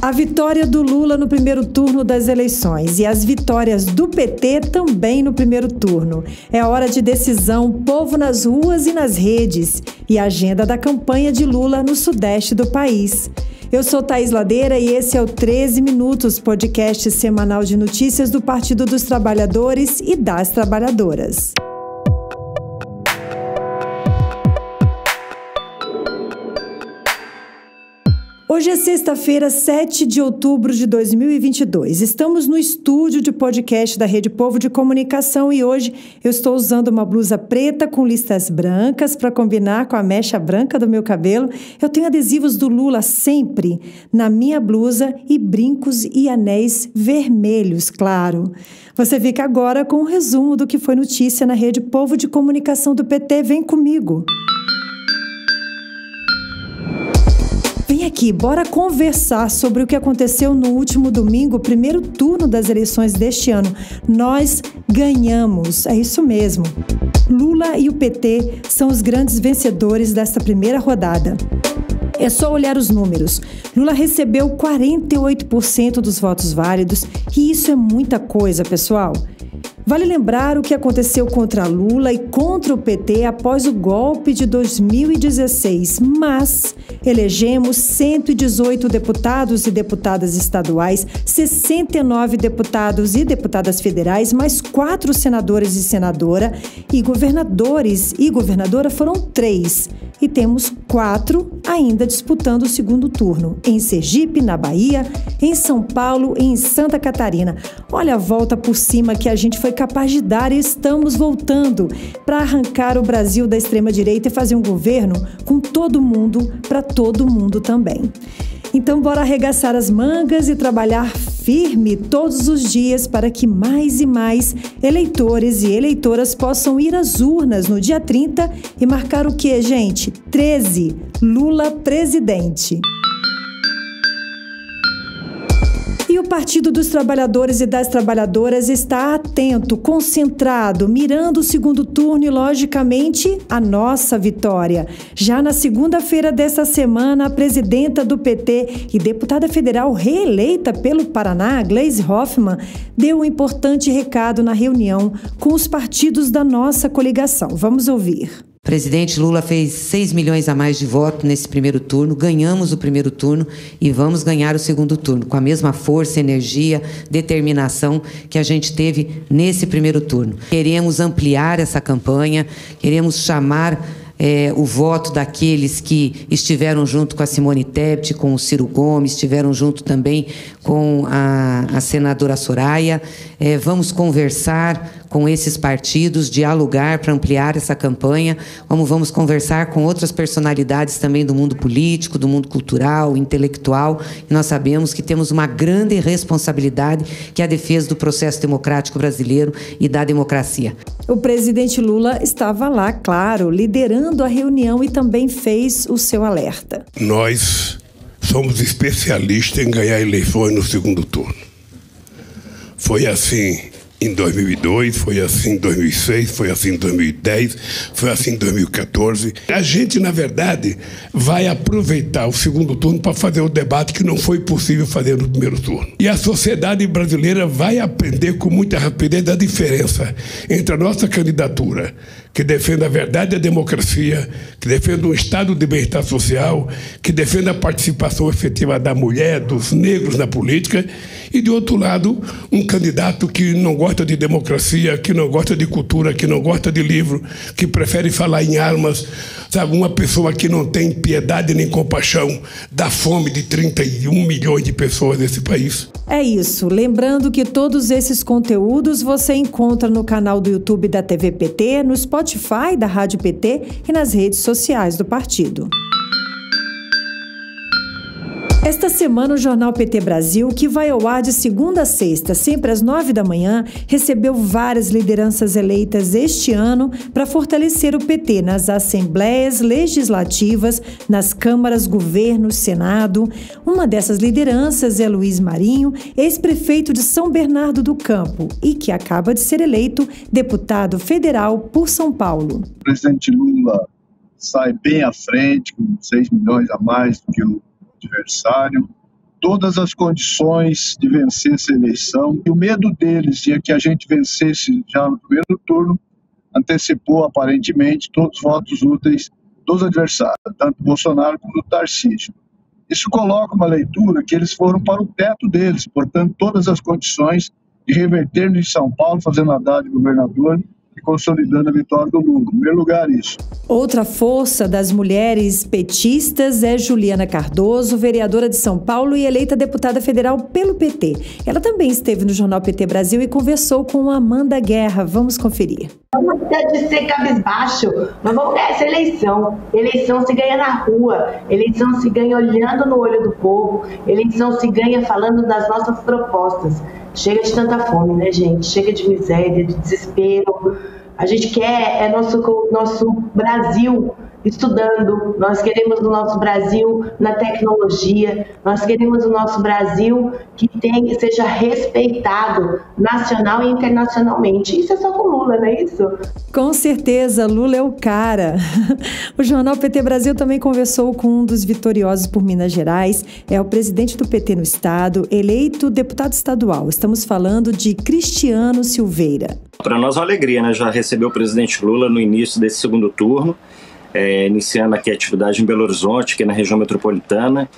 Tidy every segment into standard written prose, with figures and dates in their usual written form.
A vitória do Lula no primeiro turno das eleições e as vitórias do PT também no primeiro turno. É hora de decisão, povo nas ruas e nas redes e a agenda da campanha de Lula no sudeste do país. Eu sou Thaís Ladeira e esse é o 13 Minutos, podcast semanal de notícias do Partido dos Trabalhadores e das Trabalhadoras. Hoje é sexta-feira, 7 de outubro de 2022. Estamos no estúdio de podcast da Rede Povo de Comunicação e hoje eu estou usando uma blusa preta com listas brancas para combinar com a mecha branca do meu cabelo. Eu tenho adesivos do Lula sempre na minha blusa e brincos e anéis vermelhos, claro. Você fica agora com um resumo do que foi notícia na Rede Povo de Comunicação do PT. Vem comigo! Vem aqui, bora conversar sobre o que aconteceu no último domingo, primeiro turno das eleições deste ano. Nós ganhamos, é isso mesmo. Lula e o PT são os grandes vencedores desta primeira rodada. É só olhar os números. Lula recebeu 48% dos votos válidos e isso é muita coisa, pessoal. Vale lembrar o que aconteceu contra Lula e contra o PT após o golpe de 2016, mas elegemos 118 deputados e deputadas estaduais, 69 deputados e deputadas federais, mais 4 senadores e senadora, e governadores e governadora foram 3. E temos 4 ainda disputando o segundo turno, em Sergipe, na Bahia, em São Paulo e em Santa Catarina. Olha a volta por cima que a gente foi capaz de dar e estamos voltando para arrancar o Brasil da extrema-direita e fazer um governo com todo mundo, para todo mundo também. Então, bora arregaçar as mangas e trabalhar firme todos os dias para que mais e mais eleitores e eleitoras possam ir às urnas no dia 30 e marcar o quê, gente? 13, Lula presidente. E o Partido dos Trabalhadores e das Trabalhadoras está atento, concentrado, mirando o segundo turno e, logicamente, a nossa vitória. Já na segunda-feira desta semana, a presidenta do PT e deputada federal reeleita pelo Paraná, Gleisi Hoffmann, deu um importante recado na reunião com os partidos da nossa coligação. Vamos ouvir. O presidente Lula fez 6 milhões a mais de votos nesse primeiro turno, ganhamos o primeiro turno e vamos ganhar o segundo turno, com a mesma força, energia, determinação que a gente teve nesse primeiro turno. Queremos ampliar essa campanha, queremos chamar o voto daqueles que estiveram junto com a Simone Tebet, com o Ciro Gomes, estiveram junto também com a senadora Soraya. Vamos conversar com esses partidos, dialogar para ampliar essa campanha, como vamos conversar com outras personalidades também do mundo político, do mundo cultural, intelectual. E nós sabemos que temos uma grande responsabilidade, que é a defesa do processo democrático brasileiro e da democracia. O presidente Lula estava lá, claro, liderando a reunião e também fez o seu alerta. Nós somos especialistas em ganhar eleições no segundo turno. Foi assim em 2002, foi assim em 2006, foi assim em 2010, foi assim em 2014. A gente, na verdade, vai aproveitar o segundo turno para fazer o debate que não foi possível fazer no primeiro turno. E a sociedade brasileira vai aprender com muita rapidez a diferença entre a nossa candidatura, que defende a verdade e a democracia, que defende um estado de bem-estar social, que defende a participação efetiva da mulher, dos negros na política, e, de outro lado, um candidato que não gosta de democracia, que não gosta de cultura, que não gosta de livro, que prefere falar em armas, sabe? Uma pessoa que não tem piedade nem compaixão da fome de 31 milhões de pessoas nesse país. É isso. Lembrando que todos esses conteúdos você encontra no canal do YouTube da TV PT, no Spotify da Rádio PT e nas redes sociais do partido. Esta semana, o jornal PT Brasil, que vai ao ar de segunda a sexta, sempre às 9 da manhã, recebeu várias lideranças eleitas este ano para fortalecer o PT nas assembleias legislativas, nas câmaras, governo, Senado. Uma dessas lideranças é Luiz Marinho, ex-prefeito de São Bernardo do Campo e que acaba de ser eleito deputado federal por São Paulo. O presidente Lula sai bem à frente, com 6 milhões a mais do que o adversário. todas as condições de vencer essa eleição, e o medo deles de que a gente vencesse já no primeiro turno antecipou, aparentemente, todos os votos úteis dos adversários, tanto do Bolsonaro como do Tarcísio. Isso coloca uma leitura que eles foram para o teto deles, portanto, todas as condições de reverter em São Paulo, fazendo Haddad de governador e consolidando a vitória do Lula. Em primeiro lugar, isso. Outra força das mulheres petistas é Juliana Cardoso, vereadora de São Paulo e eleita deputada federal pelo PT. Ela também esteve no Jornal PT Brasil e conversou com Amanda Guerra. Vamos conferir. Não pode ser cabisbaixo, mas vamos ganhar essa eleição. Eleição se ganha na rua, eleição se ganha olhando no olho do povo, eleição se ganha falando das nossas propostas. Chega de tanta fome, né, gente? Chega de miséria, de desespero. A gente quer nosso Brasil estudando, nós queremos o nosso Brasil na tecnologia, nós queremos o nosso Brasil que seja respeitado nacional e internacionalmente. Isso é só com Lula, não é isso? Com certeza, Lula é o cara. O Jornal PT Brasil também conversou com um dos vitoriosos por Minas Gerais, é o presidente do PT no estado, eleito deputado estadual. Estamos falando de Cristiano Silveira. Para nós é uma alegria, né? Já recebeu o presidente Lula no início desse segundo turno, iniciando aqui a atividade em Belo Horizonte, que é na região metropolitana.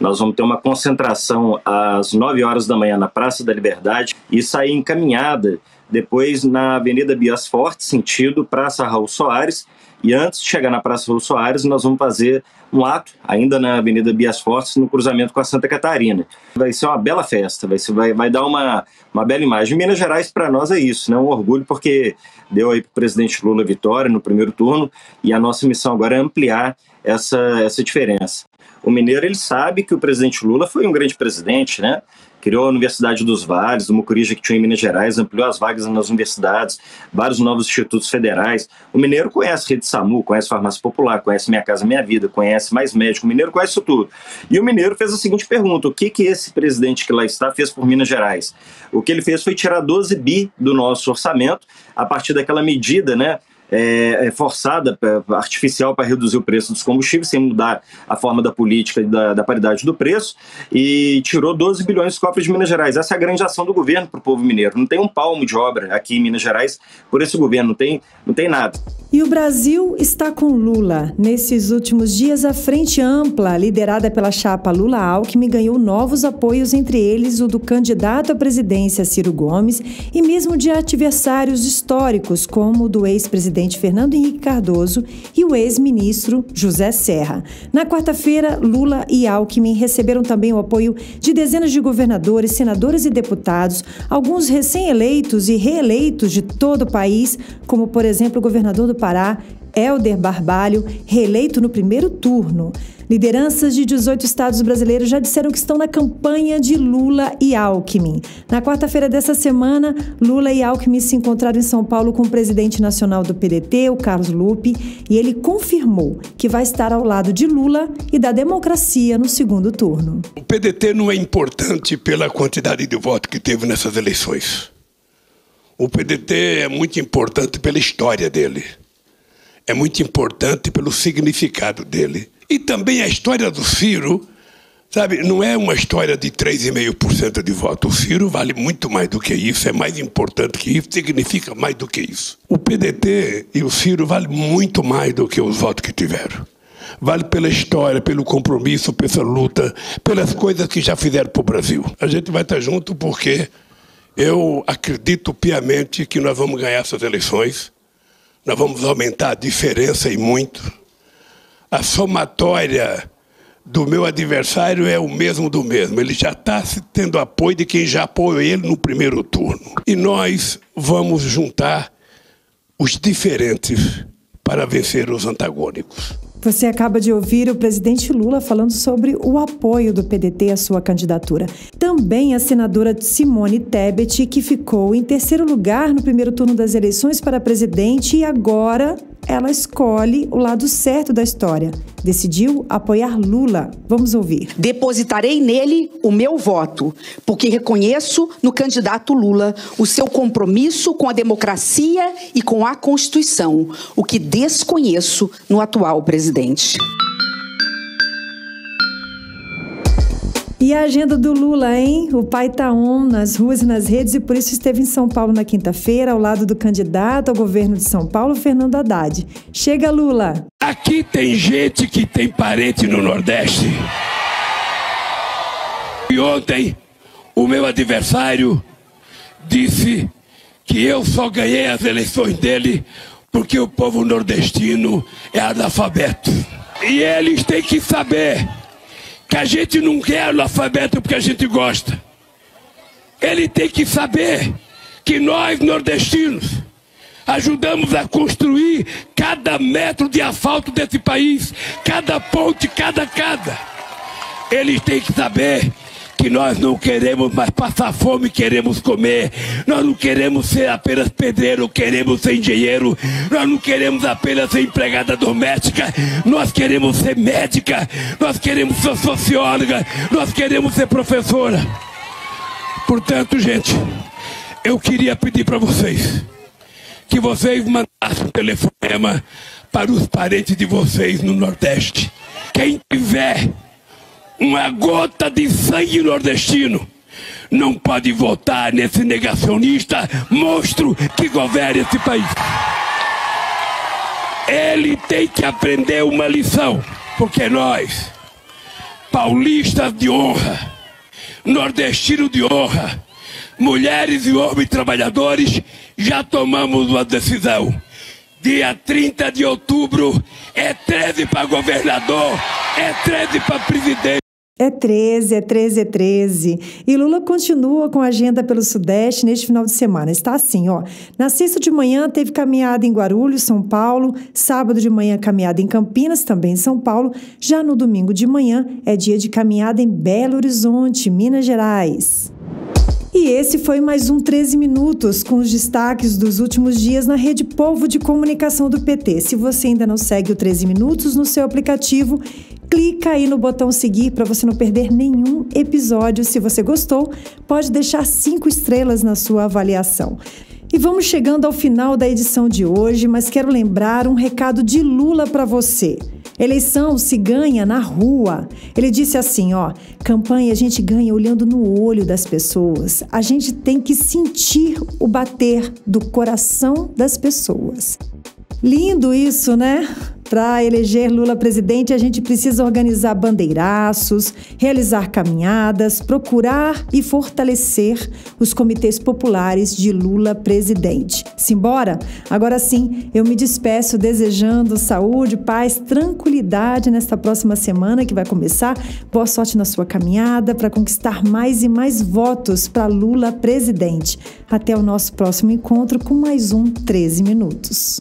Nós vamos ter uma concentração às 9 horas da manhã na Praça da Liberdade e sair encaminhada depois na Avenida Bias Forte, sentido Praça Raul Soares. E antes de chegar na Praça Raul Soares, nós vamos fazer um ato, ainda na Avenida Bias Fortes, no cruzamento com a Santa Catarina. Vai ser uma bela festa, vai dar uma bela imagem. Minas Gerais, para nós, é isso, né? Um orgulho, porque deu aí para o presidente Lula vitória no primeiro turno, e a nossa missão agora é ampliar essa diferença. O mineiro, ele sabe que o presidente Lula foi um grande presidente, né? Criou a Universidade dos Vales, do Mucuri, que tinha em Minas Gerais, ampliou as vagas nas universidades, vários novos institutos federais. O mineiro conhece Rede SAMU, conhece Farmácia Popular, conhece Minha Casa Minha Vida, conhece Mais Médico. O mineiro conhece isso tudo. E o mineiro fez a seguinte pergunta: o que esse presidente que lá está fez por Minas Gerais? O que ele fez foi tirar 12 bi do nosso orçamento, a partir daquela medida, né? Forçada, artificial, para reduzir o preço dos combustíveis, sem mudar a forma da política e da paridade do preço, e tirou 12 bilhões dos cofres de Minas Gerais. Essa é a grande ação do governo para o povo mineiro. Não tem um palmo de obra aqui em Minas Gerais por esse governo, não tem nada. E o Brasil está com Lula. Nesses últimos dias, a Frente Ampla, liderada pela chapa Lula-Alckmin, ganhou novos apoios, entre eles o do candidato à presidência Ciro Gomes e mesmo de adversários históricos, como o do ex-presidente Fernando Henrique Cardoso e o ex-ministro José Serra. Na quarta-feira, Lula e Alckmin receberam também o apoio de dezenas de governadores, senadores e deputados, alguns recém-eleitos e reeleitos de todo o país, como, por exemplo, o governador do Pará, Helder Barbalho, reeleito no primeiro turno. Lideranças de 18 estados brasileiros já disseram que estão na campanha de Lula e Alckmin. Na quarta-feira dessa semana, Lula e Alckmin se encontraram em São Paulo com o presidente nacional do PDT, o Carlos Lupe, e ele confirmou que vai estar ao lado de Lula e da democracia no segundo turno. O PDT não é importante pela quantidade de votos que teve nessas eleições. O PDT é muito importante pela história dele. É muito importante pelo significado dele. E também a história do Ciro, sabe, não é uma história de 3,5% de voto. O Ciro vale muito mais do que isso, é mais importante que isso, significa mais do que isso. O PDT e o Ciro valem muito mais do que os votos que tiveram. Vale pela história, pelo compromisso, pela luta, pelas coisas que já fizeram para o Brasil. A gente vai estar junto porque eu acredito piamente que nós vamos ganhar essas eleições. Nós vamos aumentar a diferença e muito. A somatória do meu adversário é o mesmo do mesmo. Ele já está tendo apoio de quem já apoiou ele no primeiro turno. E nós vamos juntar os diferentes para vencer os antagônicos. Você acaba de ouvir o presidente Lula falando sobre o apoio do PDT à sua candidatura. Também a senadora Simone Tebet, que ficou em terceiro lugar no primeiro turno das eleições para presidente e agora ela escolhe o lado certo da história. Decidiu apoiar Lula. Vamos ouvir. Depositarei nele o meu voto, porque reconheço no candidato Lula o seu compromisso com a democracia e com a Constituição, o que desconheço no atual presidente. E a agenda do Lula, hein? O pai tá on nas ruas e nas redes e por isso esteve em São Paulo na quinta-feira, ao lado do candidato ao governo de São Paulo, Fernando Haddad. Chega, Lula! Aqui tem gente que tem parente no Nordeste. E ontem, o meu adversário disse que eu só ganhei as eleições dele porque o povo nordestino é analfabeto. E eles têm que saber que a gente não quer analfabeto porque a gente gosta. Ele tem que saber que nós, nordestinos, ajudamos a construir cada metro de asfalto desse país, cada ponte, cada casa. Eles têm que saber que nós não queremos mais passar fome, queremos comer. Nós não queremos ser apenas pedreiro, queremos ser engenheiro. Nós não queremos apenas ser empregada doméstica. Nós queremos ser médica, nós queremos ser socióloga, nós queremos ser professora. Portanto, gente, eu queria pedir para vocês que vocês mandassem um telefonema para os parentes de vocês no Nordeste. Quem tiver uma gota de sangue nordestino não pode votar nesse negacionista monstro que governa esse país. Ele tem que aprender uma lição, porque nós, paulistas de honra, nordestinos de honra, mulheres e homens trabalhadores, já tomamos uma decisão. Dia 30 de outubro é 13 para governador, é 13 para presidente. É 13, é 13, é 13. E Lula continua com a agenda pelo Sudeste neste final de semana. Está assim, ó. Na sexta de manhã teve caminhada em Guarulhos, São Paulo. Sábado de manhã caminhada em Campinas, também em São Paulo. Já no domingo de manhã é dia de caminhada em Belo Horizonte, Minas Gerais. E esse foi mais um 13 Minutos, com os destaques dos últimos dias na Rede Povo de Comunicação do PT. Se você ainda não segue o 13 Minutos no seu aplicativo, clica aí no botão seguir para você não perder nenhum episódio. Se você gostou, pode deixar 5 estrelas na sua avaliação. E vamos chegando ao final da edição de hoje, mas quero lembrar um recado de Lula para você. Eleição se ganha na rua. Ele disse assim, ó, campanha a gente ganha olhando no olho das pessoas. A gente tem que sentir o bater do coração das pessoas. Lindo isso, né? Para eleger Lula presidente, a gente precisa organizar bandeiraços, realizar caminhadas, procurar e fortalecer os comitês populares de Lula presidente. Simbora? Agora sim, eu me despeço desejando saúde, paz, tranquilidade nesta próxima semana que vai começar. Boa sorte na sua caminhada para conquistar mais e mais votos para Lula presidente. Até o nosso próximo encontro com mais um 13 Minutos.